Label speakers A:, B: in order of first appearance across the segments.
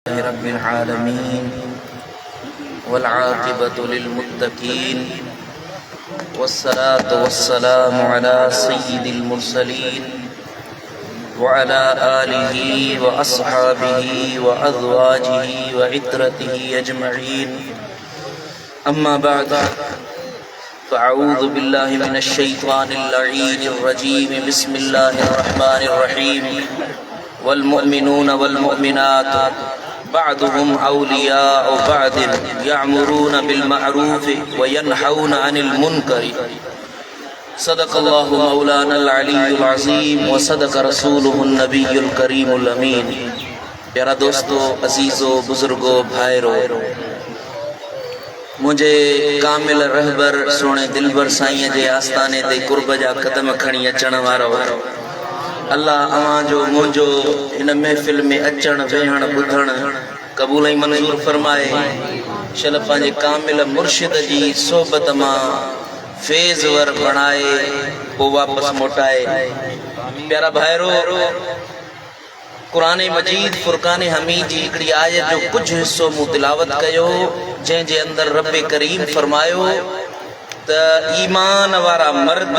A: رب العالمين والعاقبة للمتقين والصلاة والسلام على سيد المرسلين وعلى آله وأصحابه وأزواجه وعترته أجمعين أما بعد فأعوذ بالله من الشيطان اللعين الرجيم بسم الله الرحمن الرحيم والمؤمنون والمؤمنات بعضهم أولياء بعض يأمرون بالمعروف وينهون عن المنكر صدق الله مولانا العلي العظيم وصدق رسوله النبي الكريم الأمين प्यारा दोस्तों अजीज़ों बुजुर्गों भाइरों मुझे कामिल रहबर सोने दिलबर साईं जे आस्थाने ते कुर्ब जा कदम खणी अचण वारो अल्लाह अवां जो मुझो इन महफिल में अचण वेहण ॿुधण क़बूल ऐं मंज़ूर फरमाए शल पंहिंजे कामिल मुर्शिद जी सोबत मां फैज़ वर बणाए पोइ वापस मोटाए प्यारा भाइरो कुरान मजीद फुरकान हमीद जी हिकिड़ी आयत जो कुछ हिस्सो मूं तिलावत कयो जंहिंजे अंदर रब करीम फरमायो त ईमान वारा मर्द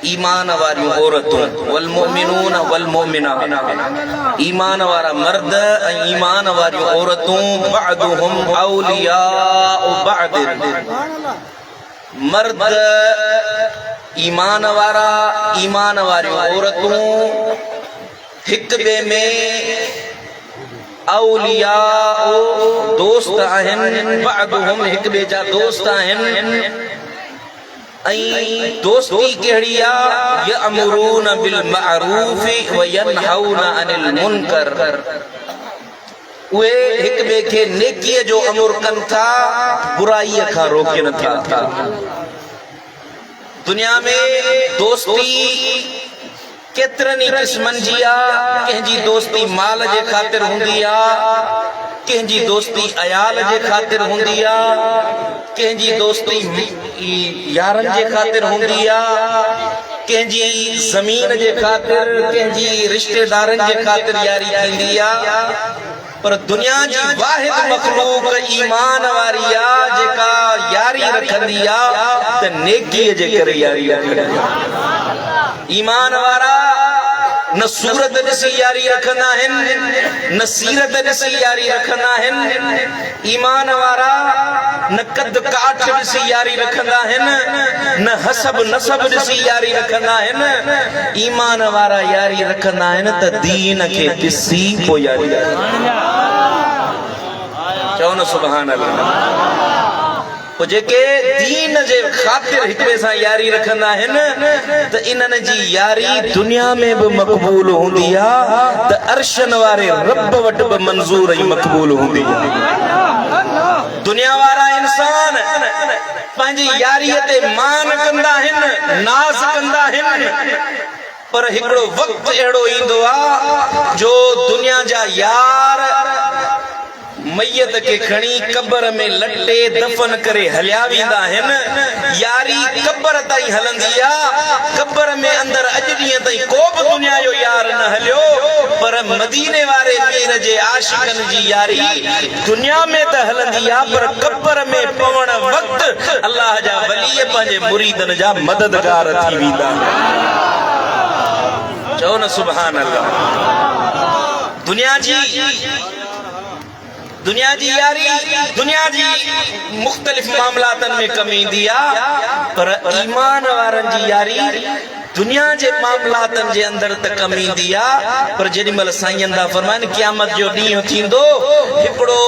A: ईमान वारी औरतूं वल मुमिनून वल मुमिनात ईमान वारा मर्द ऐं ईमान वारी औरतूं बअदुहुम औलियाउ बअद मर्द ईमान वारा ईमान वारी औरतूं हिक ॿिए में औलिया दोस्त आहिनि बअदुहुम हिक ॿिए जा दोस्त आहिनि ऐं दोस्ती कहिड़ी आहे यअमुरून बिल मअरूफ व यनहौन अनिल मुनकर उहे हिक ॿिए खे नेकीअ जो अमुर कनि था बुराईअ खां रोकनि था दुनिया में दोस्ती केतिरनि क़िस्मनि जी आहे कंहिंजी दोस्ती माल जे ख़ातिर हूंदी आहे कंहिंजी दोस्ती अयाल जे ख़ातिर हूंदी आहे कंहिंजी दोस्ती यारनि जे ख़ातिर हूंदी आहे कंहिंजी ज़मीन जे ख़ातिर कंहिंजी रिश्तेदारनि जे ख़ातिर यारी थींदी आहे पर दुनिया जी वाहिद मखलूक ईमान वारी आहे जेका यारी रखंदी आहे त नेकीअ जे करे यारी रखंदी आहे ईमान वारा न सूरत ॾिसी यारी रखंदा आहिनि न सीरत ॾिसी यारी रखंदा आहिनि ईमान वारा न कद काठ ॾिसी यारी रखंदा आहिनि न हसब नसब ॾिसी यारी रखंदा आहिनि ईमान वारा यारी रखंदा आहिनि त दीन खे ॾिसी पोइ यारी चओ न सुभान अल्लाह जेके दीन जे ख़ातिर हिक ॿिए सां यारी रखंदा आहिनि त इन्हनि जी यारी दुनिया में बि मक़बूल हूंदी आहे त अर्शन वारे रब वटि बि मंज़ूर ऐं मक़बूल हूंदी आहे दुनिया वारा इंसान पंहिंजी यारीअ ते मान कंदा आहिनि नाज़ कंदा आहिनि पर हिकिड़ो वक़्तु अहिड़ो ईंदो आहे जो दुनिया जा यार मैयत के खणी कब्र में लटे दफन करे हलिया वेंदा आहिनि यारी कब्र ताईं हलंदी आहे कब्र में अंदर अॼु ॾींहं ताईं को बि दुनिया जो यार न हलियो पर मदीने वारे मीर जे आशिकनि जी यारी दुनिया में त हलंदी आहे पर कब्र में पवण वक़्तु अल्लाह जा वली पंहिंजे मुरीदनि जा मददगार थी वेंदा चओ न सुभान अल्लाह दुनिया जी यारी दुनिया जी मुख्तलिफ मामलातन में कमी ईंदी आहे पर ईमान वारनि जी यारी दुनिया जे मामलातन जे अंदर त कमी ईंदी आहे पर जेॾी महिल साईं दा फरमाइनि क़यामत जो ॾींहुं थींदो हिकिड़ो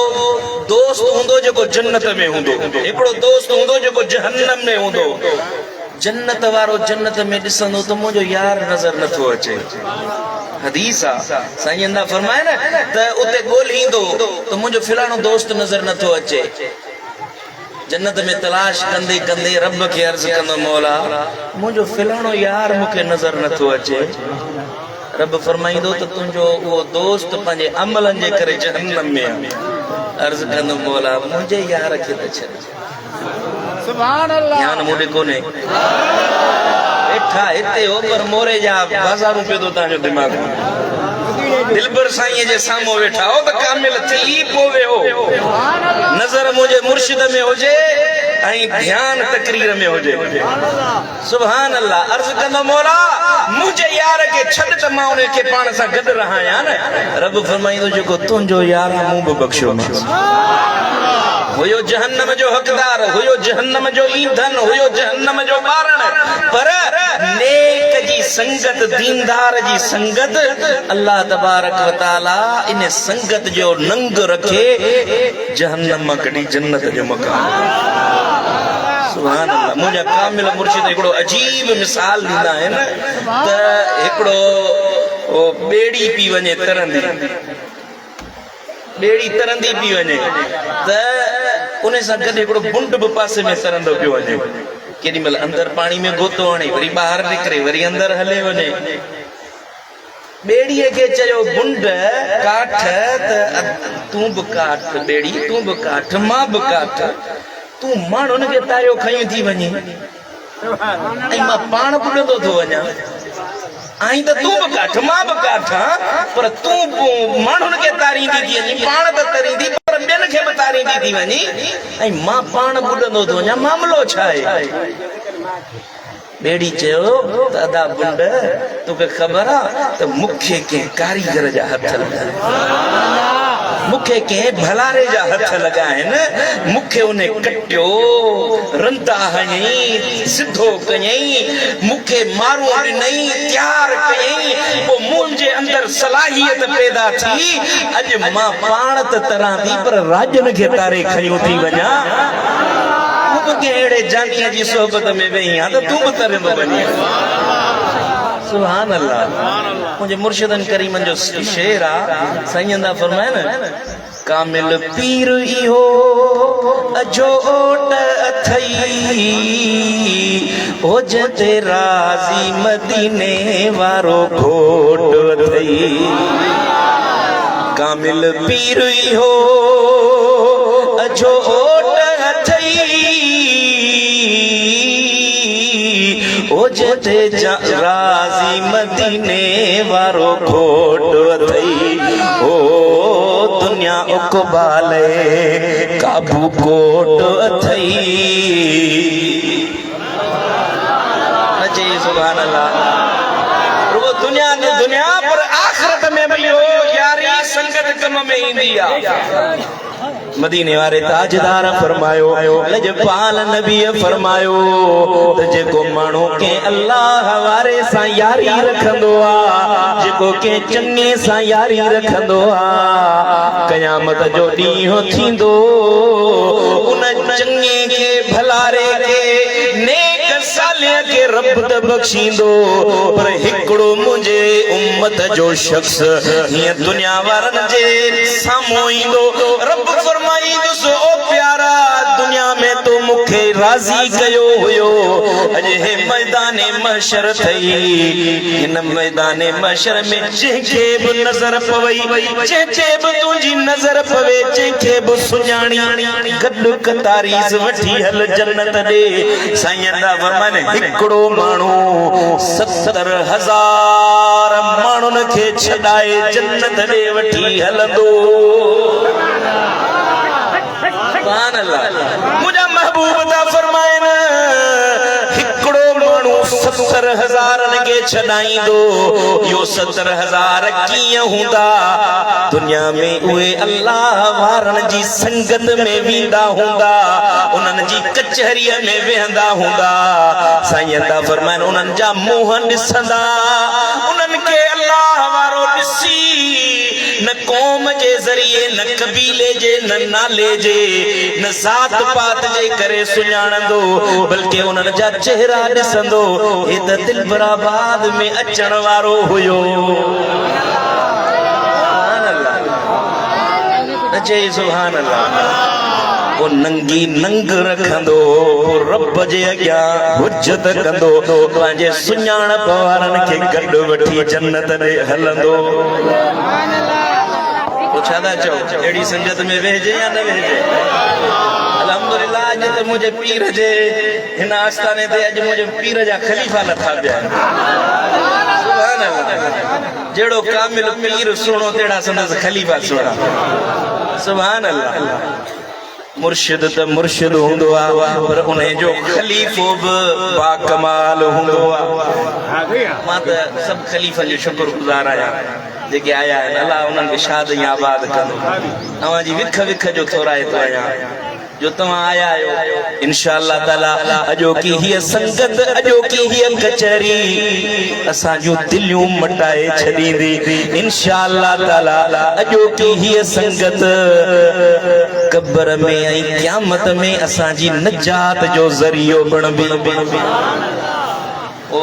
A: दोस्त हूंदो जेको जन्नत में हूंदो हिकिड़ो दोस्त हूंदो जेको जहन्नम में हूंदो जन्नत वारो जन्नत में ॾिसंदो त मुंहिंजो यार नज़र नथो अचे हदीस आहे साईं दा फरमाए न त उते ॻोल्हींदो त मुंहिंजो फिलाणो दोस्त नज़र नथो अचे जन्नत में तलाश कंदे कंदे रब खे अर्ज़ कंदो मौला मुंहिंजो फिलाणो यार मूंखे नज़र नथो अचे रब फरमाईंदो त तुंहिंजो उहो दोस्त पंहिंजे अमलनि जे करे जहन्नम में आहे अर्ज़ कंदो मौला मुंहिंजे यार खे त छॾ सुभान अल्लाह ध्यान मूंखे कोन्हे वेठा हिते हो पर मोरे जा बाज़ारूं पियो थो तव्हांजो दिमाग़ दिलबर साईं जे साम्हूं वेठा हो त कामिल थी पोवे हो नज़र मुंहिंजे मुर्शिद में हुजे ऐं ध्यान तकरीर में हुजे सुभान अल्लाह अर्ज़ कंदो मौला मुंहिंजे यार खे छॾ त मां उन खे पाण सां गॾु रहां न रब फरमाईंदो जेको तुंहिंजो यार मूं बि बख़्शियो हुयो जहन्नम जो हक़दार हुयो जहन्नम जो ईंधन हुयो जहन्नम जो ॿारण पर नेक जी संगत दीनदार जी संगत अल्लाह तबारक व तआला इन संगत जो नंग रखे जहन्नम मां कढी जन्नत जो मकान सुभान अल्लाह मुंहिंजा कामिल मुर्शिद हिकिड़ो अजीब मिसाल ॾींदा आहिनि त हिकिड़ो ॿेड़ी पी वञे तरंदी ॿेड़ी तरंदी पी वञे त उन सां गॾु हिकिड़ो बुंड बि पासे में तरंदो पियो वञे केॾी महिल अंदरि पाणी में गोतो हणे वरी ॿाहिरि निकिरे वरी अंदरि हले वञे ॿेड़ीअ खे चयो बुंड काठ त तूं बि काठ ॿेड़ी तूं बि काठ मां बि काठ तूं माण्हुनि खे तारियो खयूं थी वञे ऐं मां पाण ॿुॾंदो थो वञा आई त तूं बि काठ मां बि काठ पर तूं माण्हुनि खे तारींदी थी वञी पाण त तरींदी पर ॿियनि खे बि तारींदी थी वञी ऐं मां पाण ॿुॾंदो थो वञा मामिलो छा आहे ॿेड़ी चयो त अदा बुंड तोखे ख़बर आहे त मूंखे कंहिं कारीगर जा हथ लॻा मूंखे कंहिं भलारे जा हथ लॻा आहिनि मूंखे उन कटियो रंता हयईं सिधो कयईं मूंखे मारूं ॾिनई तयारु कयईं पोइ मुंहिंजे अंदरि सलाहियत पैदा थी अॼु मां पाण त तरां थी पर राजनि खे तारे खयूं थी वञा अहिड़े जानीअ जी सोबत में वेही आहे त तूं बि तरंदो वञी सुभान अल्लाह मुंहिंजे मुर्शिदनि करीमनि जो शेर आहे साईं दा फरमाइनि कामिल पीर इहो अजोट अथई ओ जते राज़ी मदीने वारो घोट अथई कामिल पीर इहो अजोट अथई ओ जते राज़ी मदीने वारो घोट अथई ओ दुनिया उकबाले काबू कोट अथई नचे सुभान अल्लाह रुगो दुनिया पर आखिरत में भी हो यारी संगत कम में ईंदी आहे मदीने वारे ताजदार फरमायो लजपाल नबी फरमायो त जेको माण्हू के अल्लाह वारे सां यारी रखंदो आ जेको के चङे सां यारी रखंदो आ क़यामत जो ॾींहुं थींदो उन चङे के भलारे के नेक साले के रब त बख्शींदो पर हिकिड़ो मुंहिंजे उम्मत जो शख्स हीअं दुनिया वारनि जे साम्हूं ईंदो रब फरमाईंदुसि ओ प्यारा दुनिया में तो मूंखे राज़ी कयो हुयो अॼु हे मैदाने महशर थई हिन मैदाने महशर में जंहिंखे बि नज़र पवई जंहिंखे बि तुंहिंजी नज़र पवे जंहिंखे बि सुञाणी गॾु कतारीज़ वठी हल जन्नत ॾे साईं दा फरमाइनि हिकिड़ो माण्हू 70,000 माण्हुनि खे छॾाए जन्नत ॾे वठी हलंदो सुभान अल्लाह मुंहिंजा महबूब दा फरमाइनि हिकिड़ो माण्हू 70,000 खे छॾाईंदो इहो 70,000 कीअं हूंदा दुनिया में उहे अल्लाह वारनि जी संगत में वेंदा हूंदा उन्हनि जी कचहरीअ में वेहंदा हूंदा साईं दा फरमाइनि उन्हनि जा मुंहं ॾिसंदा उन्हनि खे अल्लाह वारो ॾिसी न कौम जे ज़रिए न कबीले जे न नाले जे न ज़ात पात जे करे सुञाणंदो बल्कि उन्हनि जा चेहरा ॾिसंदो हे त दिलबराबाद में अचण वारो हुयो सुभान अल्लाह अचे सुभान अल्लाह वो नंगी नंग रखंदो रब जे अॻियां हुज्जत कंदो पंहिंजे सुञाणप वारनि खे गॾु वठी जन्नत ॾे हलंदो छा था चओ अहिड़ी संगत में वेहिजे या न वेहिजे अल्हम्दुलिल्लाह अॼु त मुंहिंजे पीर जे हिन आस्थाने ते अॼु मुंहिंजे पीर जा ख़लीफ़ा लथा पिया आहिनि सुभान अल्लाह जेड़ो कामिल पीर सुनो तेड़ा संदस खलीफा सुना सुभान अल्लाह मुर्शिद त मुर्शिद हुंदो आ पर उन्हें जो खलीफो भी बाकमाल हुंदो आ मां त सब खलीफा जो शुक्रगुजार आया जेके आया है अल्लाह उन्हनि खे शाद ऐं आबाद कंदो तव्हां जी विख विख जो थोराए थो आया जो तव्हां आया आहियो इंशाअल्लाह ताला अॼोकी हीअ संगत अॼोकी हीअ कचहरी असां जूं दिलियूं मटाए छॾींदी इंशाअल्लाह ताला अॼोकी हीअ संगत क़ब्र में ऐं क़यामत में असांजी निजात जो ज़रियो बणबी ओ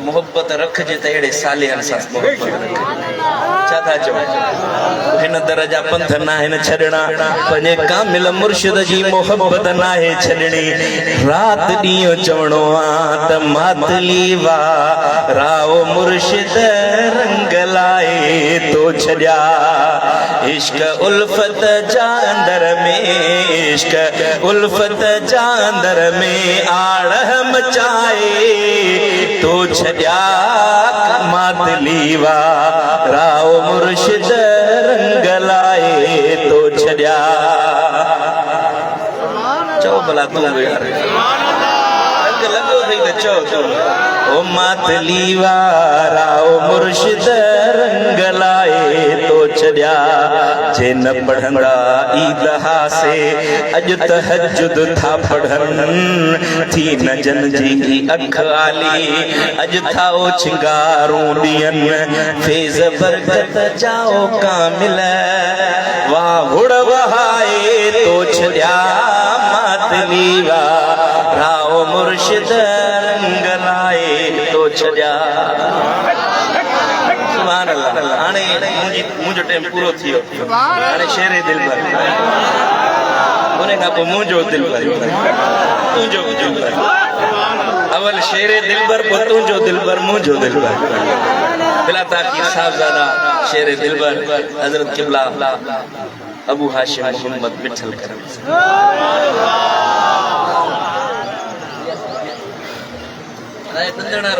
A: मोहब्बत रखजे त अहिड़े सालिहनि सां मोहब्बत रखजे छा था चओ हिन दरजा पंथ नाहिनि छॾणा पंहिंजे कामिल मुर्शिद जी मोहब्बत नाहे छॾणी रात ॾींहुं चवणो आहे त मातली वा राओ मुर्शिद रंग लाए तो छॾिया इश्क उल्फत जा अंदर में इश्क उल्फत जा अंदर में आड़ मचाए तो छॾिया मातली वा राओ मुर्शिद रंग लाए तो छॾिया चओ भला तूं यार रंग लॻो अथई त चओ ओ मातली वा राओ मुर्शिद रंग लाए तो छॾिया जे न पढ़ंदा ईदहा से अॼु तहज्जुद था पढ़नि थी न जन जी अख आली अॼु था ओ छिंगारूं ॾियनि फैज़ बरकत जाओ कामिल वाह हुड़ वहाए तो छॾिया मातली वा राओ मुर्शिद रंग लाए तो छॾिया सुभान अल्लाह हाणे मुंहिंजो टाइम पूरो थी वियो हाणे शेरे दिलबर उन खां पोइ मुंहिंजो दिलबर तुंहिंजो दिलबर अवल शेरे दिलबर पोइ तुंहिंजो दिलबर मुंहिंजो दिलबर बिला ताक़ीद साहबजादा शेरे दिलबर हजरत किबला अबू हाशिम मोहम्मद मिठल करम तंदना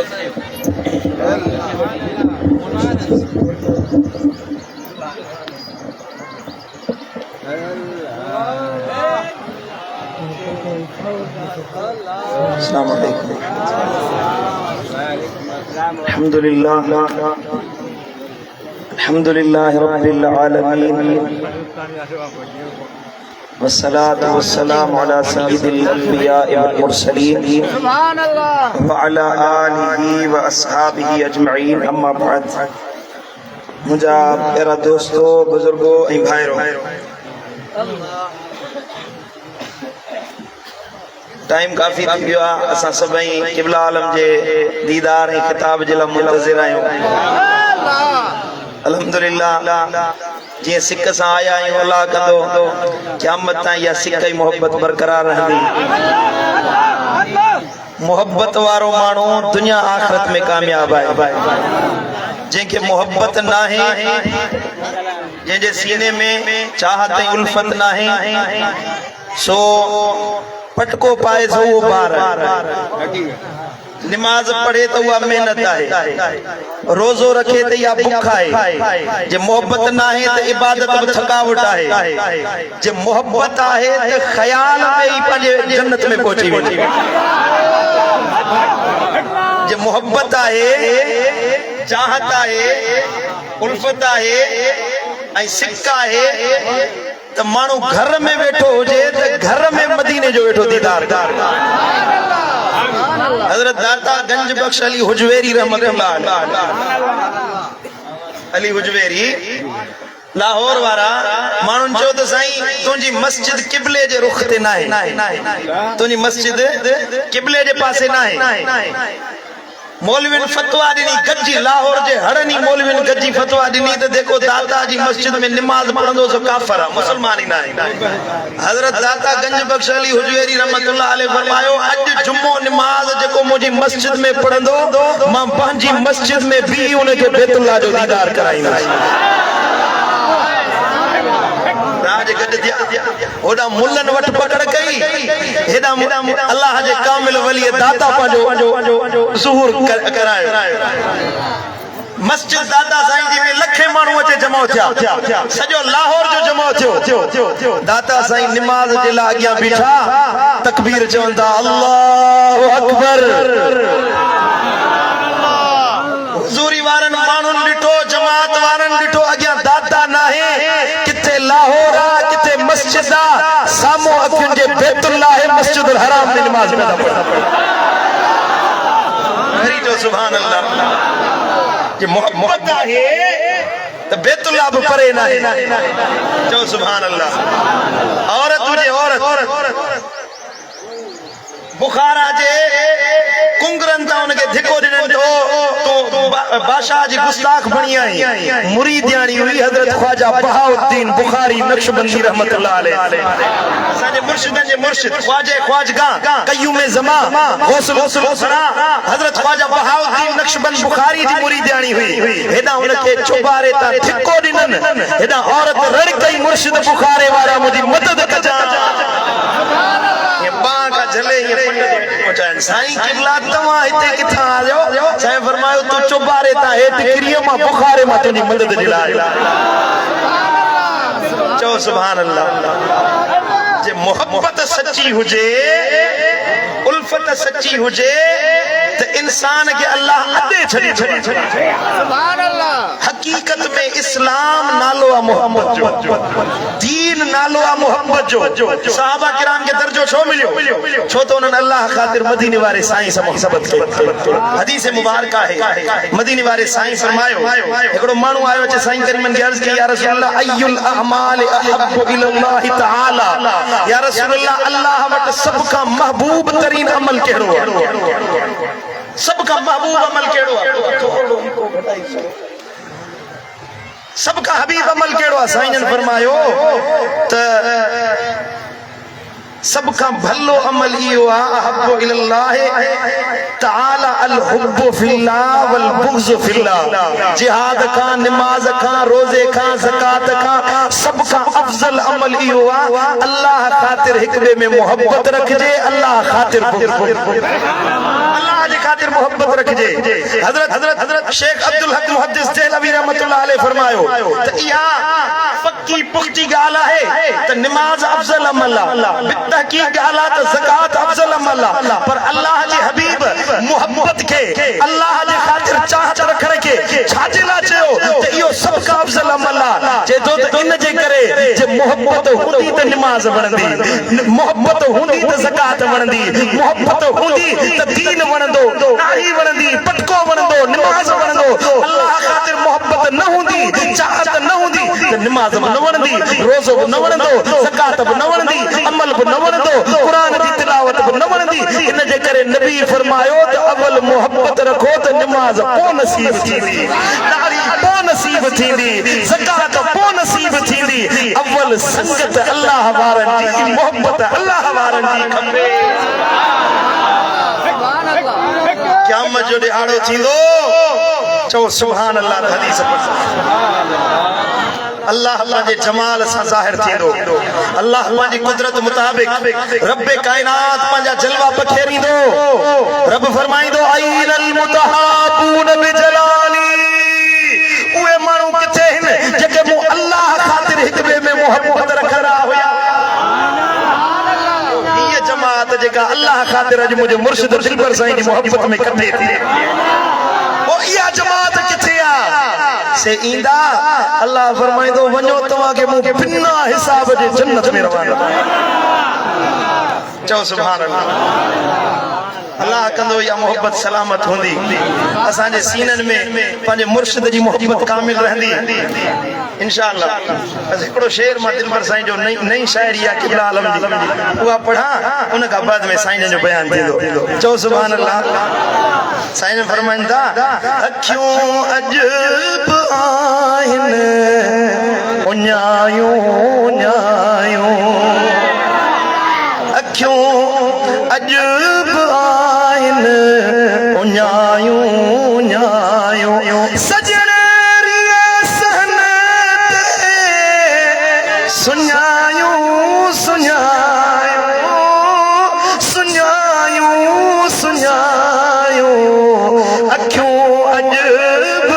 A: अस्सलाम वालेकुम अल्हम्दुलिल्लाह रब्बिल आलमीन वस्सलातु वस्सलामु अला सय्यिदिल अंबिया वल मुरसलीन सुभान अल्लाह व अला आलिहि व अस्हाबिहि अजमईन अम्मा बाद मुंहिंजा प्यारा दोस्तो बुजुर्गो ऐं भाइरो टाइम काफ़ी थी वियो आहे असां सभई क़िबला आलम जे दीदार ऐं किताब जे लाइ मुंतज़िर आहियूं अल्हम्दुलिल्लाह जीअं सिक सां आया आहियूं अल्लाह कंदो क़यामत ताईं इहा सिक जी मोहब्बत बरक़रार रहंदी मोहब्बत वारो माण्हू दुनिया आख़िरत में कामयाब आहे जंहिंखे मोहब्बत नाहे जंहिंजे सीने में चाहत ऐं उल्फत नाहे सो पटको पाए सो वो बार नमाज पढ़े तो वह मेहनत है रोजो रखे तो या भूखा है जे मोहब्बत ना है तो इबादत में थकावट है जे मोहब्बत है तो ख्याल में ही पंजे जन्नत में पहुंची वही जे मोहब्बत है चाहता है उल्फत है सिक्का है तो मानू घर में बैठो हुए तो घर में मदीने जो बैठो दीदार हजरत दाता गंज बख्श अली हुजवेरी रहमतुल्लाह अली हुजवेरी लाहौर वारा मानू चो तो साईं तुझी मस्जिद किबले जे रुख ते ना है तुझी मस्जिद किबले जे पासे ना है मौलवीन फतवा दिनी गज्जी लाहौर जे हड़नी मौलवीन गज्जी फतवा दिनी तो देखो दाता जी मस्जिद में नमाज पढ़ंदो सो काफर है मुसलमान ही ना है हजरत दाता गंज बख्श अली हुजवेरी रहमतुल्लाह अलैह फरमायो आज जुम्मो नमाज जेको मुजी मस्जिद में पढ़ंदो मां पंहिंजी मस्जिद में भी उनके बैतुल्लाह जो दीदार कराईंदा राज गड ओडा मुल्लन वट पकड़ कई हेडा अल्लाह जे कामिल वली दाता पाजो ज़ुहूर करायो
B: मस्जिद दादा साईं जी में लखे माण्हू अचे जमा थिया सॼो लाहौर जो जमा थियो दादा साईं निमाज़ जे लाइ अॻियां बीठा तकबीर चवंदा अल्लाहु अकबर हुज़ूरी वारनि माण्हुनि ॾिठो जमात वारनि ॾिठो अॻियां दादा नाहे किथे लाहौर आ किथे मस्जिद आ साम्हूं अखियुनि जे बैतुल्लाह मस्जिदुल हराम में निमाज़ पिया पढ़नि वरी जो सुभान अल्लाह जे मोहब्बत है तो बैतुल्लाह भी परे ना है जो सुभान अल्लाह औरत तुझे औरत बुखारा जे कुंगरन ता उनके धिको दिनन तो बादशाह जी गुस्ताख बणी आई मुरीद यानी हुई हजरत ख्वाजा बहाउद्दीन बुखारी नक्शबंदी रहमतुल्लाह अलैह साजे मुर्शिदन जे मुर्शिद ख्वाजे ख्वाजगा कय्यूम जमा गौसल सरा हजरत ख्वाजा बहाउद्दीन नक्शबंद बुखारी जी मुरीद यानी हुई हेदा उनके चुबारे ता धिको दिनन हेदा औरत रड़ कई मुर्शिद बुखारे वाला मुजी मदद कजा ये बां का जले ये पंडित पहुंचाए साईं किबला तवा इते किथा आयो साईं फरमायो तू चुबारे ता हेठ किरियो मां बुखारे मां तुजी मदद दिला चो सुभान अल्लाह जे मोहब्बत सच्ची हुजे उल्फत सच्ची हुजे तो इंसान के अल्लाह अदे छड़ी सुभान अल्लाह हकीकत में इस्लाम नालो आ मोहब्बत जो दीन नालो आ मोहब्बत जो सहाबा किराम के दर्जो छो मिलियो छो तो उन्होंने अल्लाह खातिर मदीने वाले साईं से मोहब्बत की हदीस मुबारक है मदीने वाले साईं फरमायो एकड़ो मानू आयो चे साईं करीमन की अर्ज की या रसूल अल्लाह अय्युल अमाल अहब्बु इलल्लाह तआला या रसूल अल्लाह अल्लाह वट सब का महबूब तरीन अमल केड़ो सबका महबूब अमल केड़ो सबका हबीब अमल केड़ो साईं ने फरमायो त सबका भलो अमल इयो अहब्बु इलल्लाह तआला अल हुब्बु फिल्लाह वल बुग़्ज़ु फिल्लाह जिहाद का नमाज का रोजे का ज़कात का सबका अफजल अमल इयो अल्लाह खातिर हिकबे में मोहब्बत रखजे अल्लाह खातिर अल्लाह जे खातिर मोहब्बत रखजे हजरत शेख अब्दुल हक मुहद्दिस देहलवी रहमतुल्लाह अलैह फरमायो त इहा पक्की पुख्ती गाल है त नमाज अफजल अमल की गाला तो ज़कात अफजल अमल पर अल्लाह जे हबीब मोहब्बत के अल्लाह जे खातिर चाहत रखण के छाजेला चयो त इयो सब का अफजल अमल जे तो इन जे करे जे मोहब्बत हुंदी त नमाज वणंदी मोहब्बत हुंदी त ज़कात वणंदी मोहब्बत हुंदी त दीन वणंदो नारी वणंदी पटको वणंदो नमाज वणंदो अल्लाह खातिर मोहब्बत न हुंदी चाहत न हुंदी त नमाज न वणंदी रोज़ो न वणंदो ज़कात न वणंदी अमल न वणंदो कुरान जी तिलावत न वणंदी इन जे करे नबी फरमायो त अवल मोहब्बत रखो त नमाज पो नसीब थींदी नारी पो नसीब थींदी ज़कात पो नसीब थींदी अवल संगत अल्लाह वारनि जी मोहब्बत अल्लाह वारनि जी खपे क़यामत जो ॾिहाड़ो थींदो चओ सुभान अल्लाह हदीस अल्लाह पंहिंजे जमाल सां ज़ाहिर थींदो अल्लाह पंहिंजी कुदरत मुताबिक रब कायनात पंहिंजा जलवा बखेरींदो रब फरमाईंदो अईनल मुतहाबून बिजलाली उहे माण्हू किथे आहिनि जेके मूं अल्लाह खातिर हिकबे में मोहब्बत रखंदा हुया हीअ जमात जेका अल्लाह खातिर अॼु मुंहिंजे मुर्शिद दिलबर साईं जी मोहब्बत में कटे थी पोइ इहा जमात किथे से ईंदा अल्लाह फरमाईंदो वञो तव्हां के मूं बिना हिसाब जे जन्नत में रवाना चओ सुभान अल्लाह अल्लाह कंदो या मोहब्बत सलामत हुंदी असां जे सीनन में पंहिंजे मुर्शिद जी मोहब्बत कामिल रहंदी इंशाअल्लाह बस हिकड़ो शेर मां दिलबर साईं जो नई शायरी आहे क़िबला आलम जी उहा पढ़ा उन का बाद में साईं जो बयान थींदो चओ सुभान अल्लाह साईं फरमाईंदा अखियूं अजब आहिनि उन्यायूं उन्यायूं अखियूं अजब आहिनि उन्यायूं उन्यायूं सजण सहन ते सुञायूं सुञायूं सुञायूं सुञायूं अखियूं अजब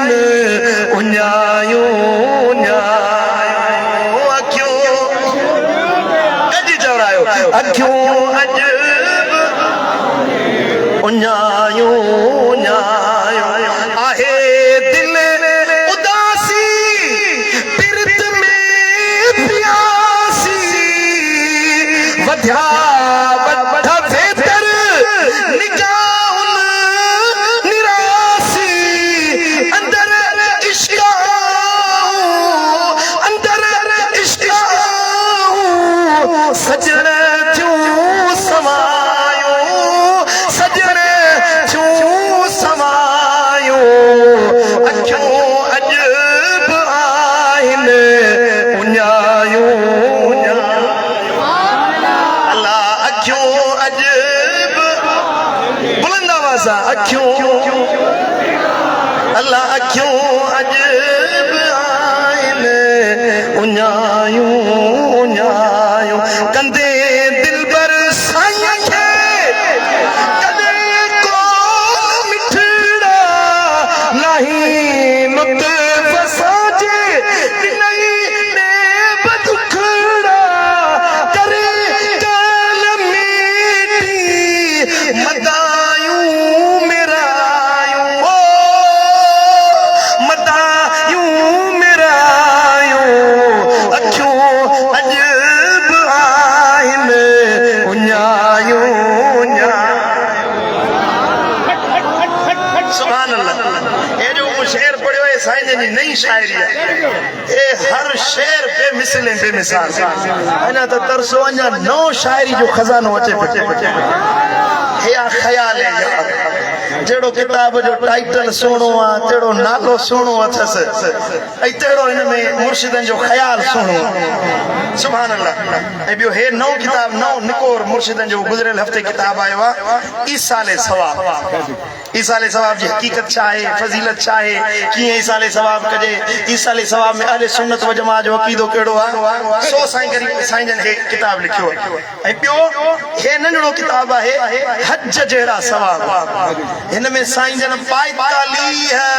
B: आहिनि उञायूं उञायूं अखियूं गॾु चवरायो अखियूं अजब उञायूं उञायूं आहे दिल उदासी पिरत में प्यासी वधिया वधा बेहतर निगाहुन निरासी अंदर इश्क सजण थियूं समायूं सजण थियूं समायूं अखियूं अजब आहिनि उञायूं अल्लाह अखियूं अजब बुलंद आवाज़ सां अखियूं अल्लाह अखियूं अजब आहिनि उञायूं उञायूं कंदे दिलबर साईं खे कदे को मिठड़ा नहीं लुत्फ साजे नहीं ने बदुखड़ा करे काल मीठी मदायूं मेरायूं ओ मदायूं मेरायूं अखियूं अजब आहिनि उञायूं सुभान अल्लाह ये जो शेर पढ़ियो है साईं जी नई शायरी है ये हर शेर बेमिसल बेमिसाल अञा त तरसो अञा नओ शायरी जो खजानो अचे पियो या ख्याल है यार जेड़ो किताब जो टाइटल सुणो आ तेड़ो नालो सुणो अथस ऐ तेड़ो इन में मुर्शिदन जो ख्याल सुणो सुभान अल्लाह ऐ बियो हे नओ किताब नओ निकोर मुर्शिदन जो गुजरियल हफ्ते किताब आयो आ ईसाले सवाब जी हकीकत छा है फजीलत छा है किए ईसाले सवाब कजे ईसाले सवाब में अहले सुन्नत व जमात जो अकीदो केड़ो आ सो साईं जन हे किताब लिखियो ऐ बियो हे नंढड़ो किताब है हज जेड़ा सवाब इन में साईं जन पायताली है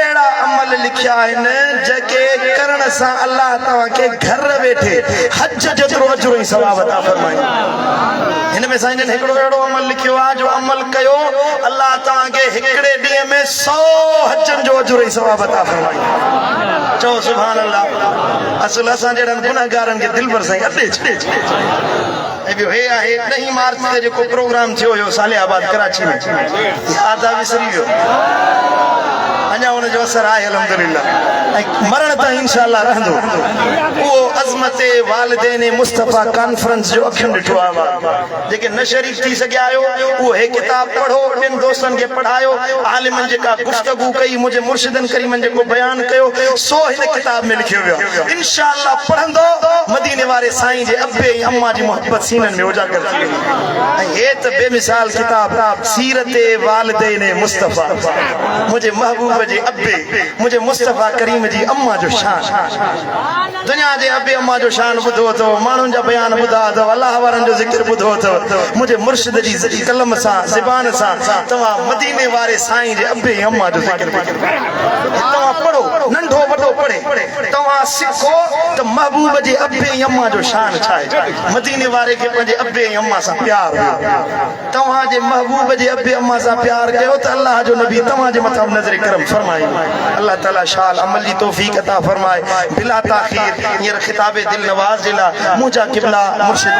B: एड़ा अमल लिखिया आहिन जेके करण सां अल्लाह तव्हां के घर वेठे हज जेतिरो अजर ऐं सवाब अता फरमाए इन में साईं जन हिकिड़ो अहिड़ो अमल लिखियो आहे जो अमल कयो अल्लाह तव्हां के हिकिड़े ॾींहं में 100 हजनि जो अजर ऐं सवाब अता फरमाए चओ सुभान अल्लाह असुल असां जहिड़नि गुनाहगारनि खे दिलबर साईं अॾे छॾे ऐं ॿियो हे आहे 9 मार्च ते जेको प्रोग्राम थियो हुयो सालियाबाद कराची में यादि आहे विसरी वियो अञा हुन जो असर आहे अल्हम्दुलिल्लाह ऐं मरण ताईं इंशाअल्लाह रहंदो उहो अज़मत वालिदैन मुस्तफ़ा कॉन्फ्रेंस जो अखियुनि ॾिठो आहे जेके न शरीफ़ थी सघिया आहियो उहो हे किताब पढ़ो ॿियनि दोस्तनि खे पढ़ायो आलिमनि जेका गुफ़्तगू कई मुंहिंजे मुर्शिदनि करीमनि जेको बयान कयो सो हिन किताब में लिखियो वियो इंशाअल्लाह पढ़ंदो मदीने वारे साईं जे अब्बे ऐं अम्मा जी मोहब्बत सीननि में उजागर थी वेंदी ऐं हे त बेमिसाल किताब सीरत वालिदैन मुस्तफ़ा मुंहिंजे महबूब जे अब्बे मुंहिंजे मुस्तफ़ा करीम जी अम्मा जो शान दुनिया जे अब्बे अम्मा जो शान ॿुधो अथव माण्हुनि जा बयान ॿुधा अथव अलाह वारनि जो ज़िक्र ॿुधो अथव मुंहिंजे मुर्शिद जी कलम सां ज़बान सां तव्हां मदीने वारे साईं जे अब्बे ऐं अम्मा जो ज़िक्र तव्हां पढ़ो नंढो वॾो पढ़े तव्हां सिखो त महबूब जे अब्बे ऐं अम्मा जो शान छा आहे मदीने वारे खे पंहिंजे अब्बे ऐं अम्मा सां प्यार तव्हां जे महबूब जे अब्बे अम्मा सां प्यार कयो त अल्लाह जो नबी तव्हां जे मथां नज़र करम फरमाए अल्लाह ताला शाल अमल जी तौफीक अता फरमाए बिला ताखीर हींअर खिताब दिल नवाज़ जे लाइ मुंहिंजा क़िबला मुर्शिद